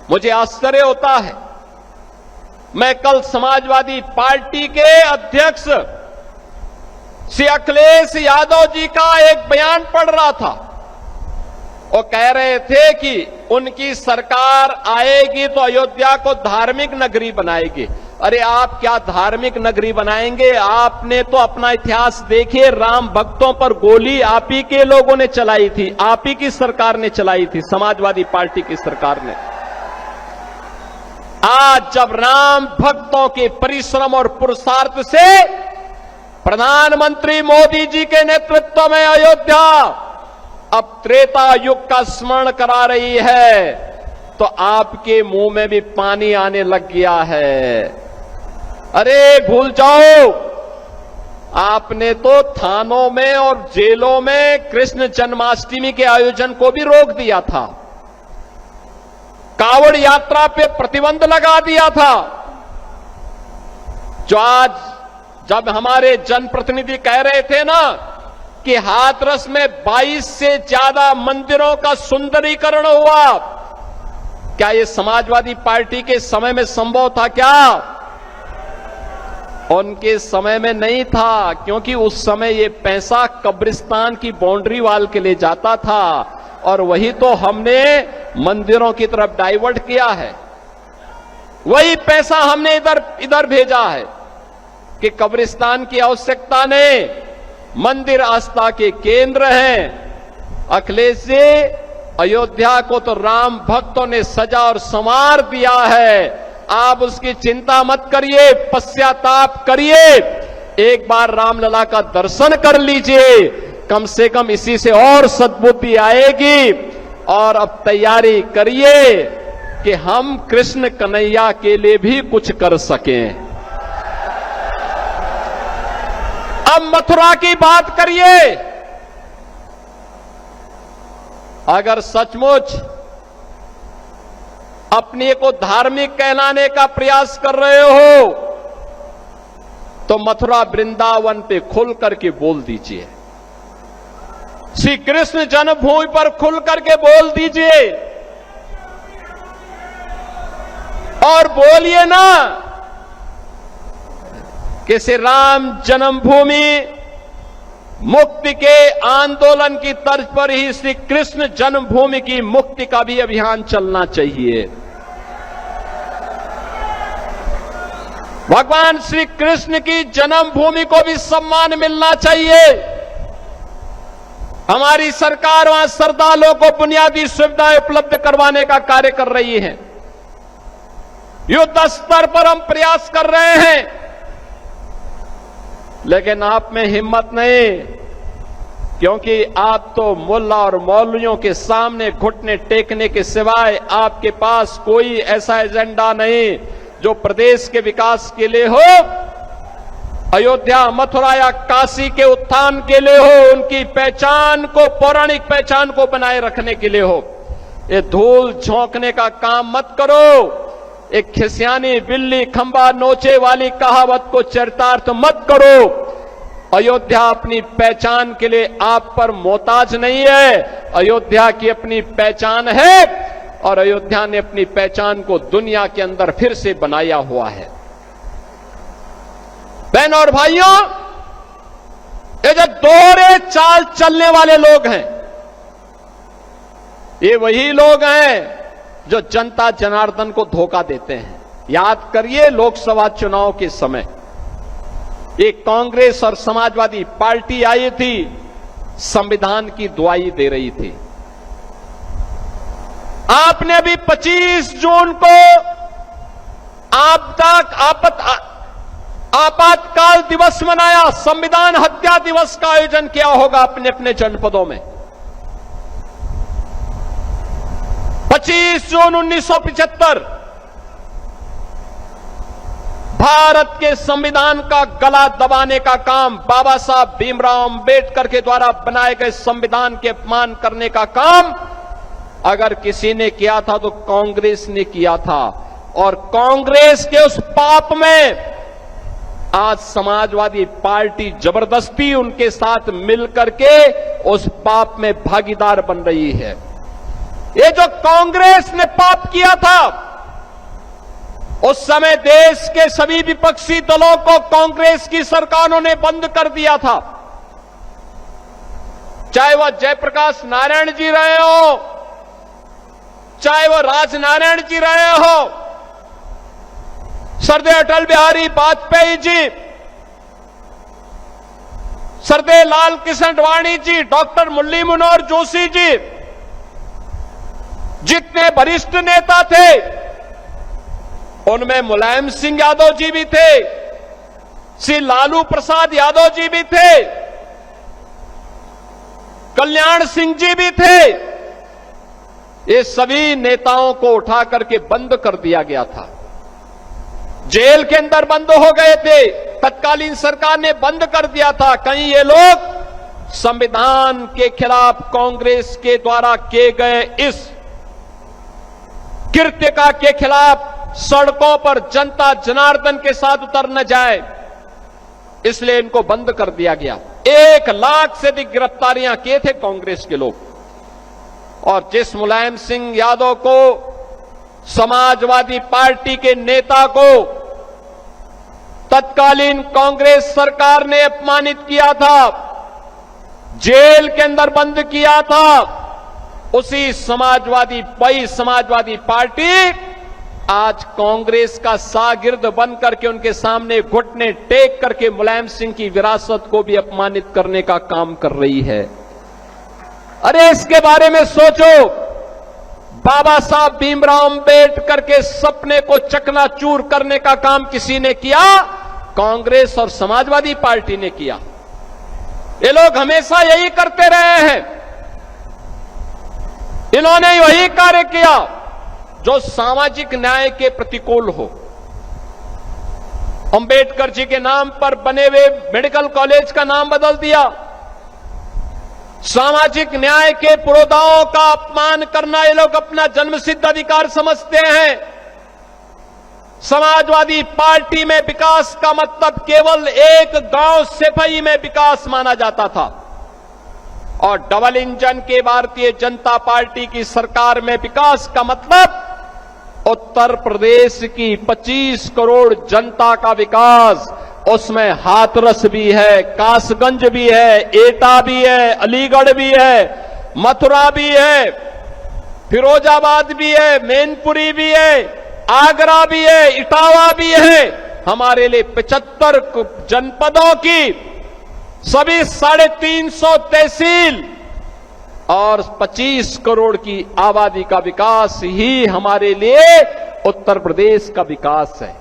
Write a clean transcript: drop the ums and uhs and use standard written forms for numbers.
मुझे आश्चर्य होता है। मैं कल समाजवादी पार्टी के अध्यक्ष श्री अखिलेश यादव जी का एक बयान पढ़ रहा था। वो कह रहे थे कि उनकी सरकार आएगी तो अयोध्या को धार्मिक नगरी बनाएगी। अरे आप क्या धार्मिक नगरी बनाएंगे? आपने तो अपना इतिहास देखिए, राम भक्तों पर गोली आप ही के लोगों ने चलाई थी, आप ही की सरकार ने चलाई थी, समाजवादी पार्टी की सरकार ने। आज जब राम भक्तों के परिश्रम और पुरुषार्थ से प्रधानमंत्री मोदी जी के नेतृत्व में अयोध्या अब त्रेता युग का स्मरण करा रही है, तो आपके मुंह में भी पानी आने लग गया है। अरे भूल जाओ, आपने तो थानों में और जेलों में कृष्ण जन्माष्टमी के आयोजन को भी रोक दिया था, कांवड़ यात्रा पे प्रतिबंध लगा दिया था। जो आज जब हमारे जनप्रतिनिधि कह रहे थे ना कि हाथरस में 22 से ज्यादा मंदिरों का सुंदरीकरण हुआ, क्या ये समाजवादी पार्टी के समय में संभव था? क्या उनके समय में नहीं था, क्योंकि उस समय ये पैसा कब्रिस्तान की बाउंड्री वाल के लिए जाता था और वही तो हमने मंदिरों की तरफ डाइवर्ट किया है। वही पैसा हमने इधर भेजा है कि कब्रिस्तान की आवश्यकता नहीं, मंदिर आस्था के केंद्र हैं। अखिलेश जी, अयोध्या को तो राम भक्तों ने सजा और संवार दिया है, आप उसकी चिंता मत करिए, पश्चाताप करिए, एक बार रामलला का दर्शन कर लीजिए, कम से कम इसी से और सद्बुद्धि आएगी। और अब तैयारी करिए कि हम कृष्ण कन्हैया के लिए भी कुछ कर सकें। अब मथुरा की बात करिए। अगर सचमुच अपने को धार्मिक कहलाने का प्रयास कर रहे हो तो मथुरा वृंदावन पे खुल करके बोल दीजिए, श्री कृष्ण जन्मभूमि पर खुल करके बोल दीजिए और बोलिए ना कि श्री राम जन्मभूमि मुक्ति के आंदोलन की तर्ज पर ही श्री कृष्ण जन्मभूमि की मुक्ति का भी अभियान चलना चाहिए। भगवान श्री कृष्ण की जन्मभूमि को भी सम्मान मिलना चाहिए। हमारी सरकार वहां श्रद्धालुओं को बुनियादी सुविधाएं उपलब्ध करवाने का कार्य कर रही है। युद्ध स्तर पर हम प्रयास कर रहे हैं, लेकिन आप में हिम्मत नहीं, क्योंकि आप तो मुल्ला और मौलवियों के सामने घुटने टेकने के सिवाय आपके पास कोई ऐसा एजेंडा नहीं जो प्रदेश के विकास के लिए हो, अयोध्या, मथुरा या काशी के उत्थान के लिए हो, उनकी पहचान को, पौराणिक पहचान को बनाए रखने के लिए हो। ये धूल झोंकने का काम मत करो। एक खिसियानी बिल्ली खंबा नोचे वाली कहावत को चरितार्थ मत करो। अयोध्या अपनी पहचान के लिए आप पर मोहताज नहीं है, अयोध्या की अपनी पहचान है और अयोध्या ने अपनी पहचान को दुनिया के अंदर फिर से बनाया हुआ है। बहनों और भाइयों, ये जो दोहरे चाल चलने वाले लोग हैं, ये वही लोग हैं जो जनता जनार्दन को धोखा देते हैं। याद करिए, लोकसभा चुनाव के समय एक कांग्रेस और समाजवादी पार्टी आई थी, संविधान की दुआई दे रही थी। आपने भी 25 जून को आपातकाल दिवस मनाया, संविधान हत्या दिवस का आयोजन किया होगा अपने अपने जनपदों में। 25 जून 1975 भारत के संविधान का गला दबाने का काम, बाबा साहब भीमराव अंबेडकर के द्वारा बनाए गए संविधान के अपमान करने का काम अगर किसी ने किया था तो कांग्रेस ने किया था। और कांग्रेस के उस पाप में आज समाजवादी पार्टी जबरदस्ती उनके साथ मिलकर के उस पाप में भागीदार बन रही है। ये जो कांग्रेस ने पाप किया था, उस समय देश के सभी विपक्षी दलों को कांग्रेस की सरकारों ने बंद कर दिया था। चाहे वह जयप्रकाश नारायण जी रहे हो, चाहे वह राजनारायण जी रहे हो, सरदेय अटल बिहारी वाजपेयी जी, सरदेय लाल कृष्ण आडवाणी जी, डॉक्टर मुरली मनोहर जोशी जी, जितने वरिष्ठ नेता थे उनमें मुलायम सिंह यादव जी भी थे, श्री लालू प्रसाद यादव जी भी थे, कल्याण सिंह जी भी थे। ये सभी नेताओं को उठा करके बंद कर दिया गया था, जेल के अंदर बंद हो गए थे, तत्कालीन सरकार ने बंद कर दिया था। कहीं ये लोग संविधान के खिलाफ कांग्रेस के द्वारा किए गए इस कृत्य के खिलाफ सड़कों पर जनता जनार्दन के साथ उतर न जाए, इसलिए इनको बंद कर दिया गया। 1 लाख से अधिक गिरफ्तारियां किए थे कांग्रेस के लोग। और जिस मुलायम सिंह यादव को, समाजवादी पार्टी के नेता को तत्कालीन कांग्रेस सरकार ने अपमानित किया था, जेल के अंदर बंद किया था, उसी समाजवादी पार्टी आज कांग्रेस का शागिर्द बन करके उनके सामने घुटने टेक करके मुलायम सिंह की विरासत को भी अपमानित करने का काम कर रही है। अरे इसके बारे में सोचो, बाबा साहब भीमराव अंबेडकर के सपने को चकनाचूर करने का काम किसी ने किया? कांग्रेस और समाजवादी पार्टी ने किया। ये लोग हमेशा यही करते रहे हैं, इन्होंने वही कार्य किया जो सामाजिक न्याय के प्रतिकूल हो। अंबेडकर जी के नाम पर बने हुए मेडिकल कॉलेज का नाम बदल दिया, सामाजिक न्याय के पुरोधाओं का अपमान करना ये लोग अपना जन्मसिद्ध अधिकार समझते हैं। समाजवादी पार्टी में विकास का मतलब केवल एक गांव सिपाही में विकास माना जाता था, और डबल इंजन के भारतीय जनता पार्टी की सरकार में विकास का मतलब उत्तर प्रदेश की 25 करोड़ जनता का विकास। उसमें हाथरस भी है, कासगंज भी है, एटा भी है, अलीगढ़ भी है, मथुरा भी है, फिरोजाबाद भी है, मैनपुरी भी है, आगरा भी है, इटावा भी है। हमारे लिए 75 जनपदों की सभी 350 तहसील और 25 करोड़ की आबादी का विकास ही हमारे लिए उत्तर प्रदेश का विकास है।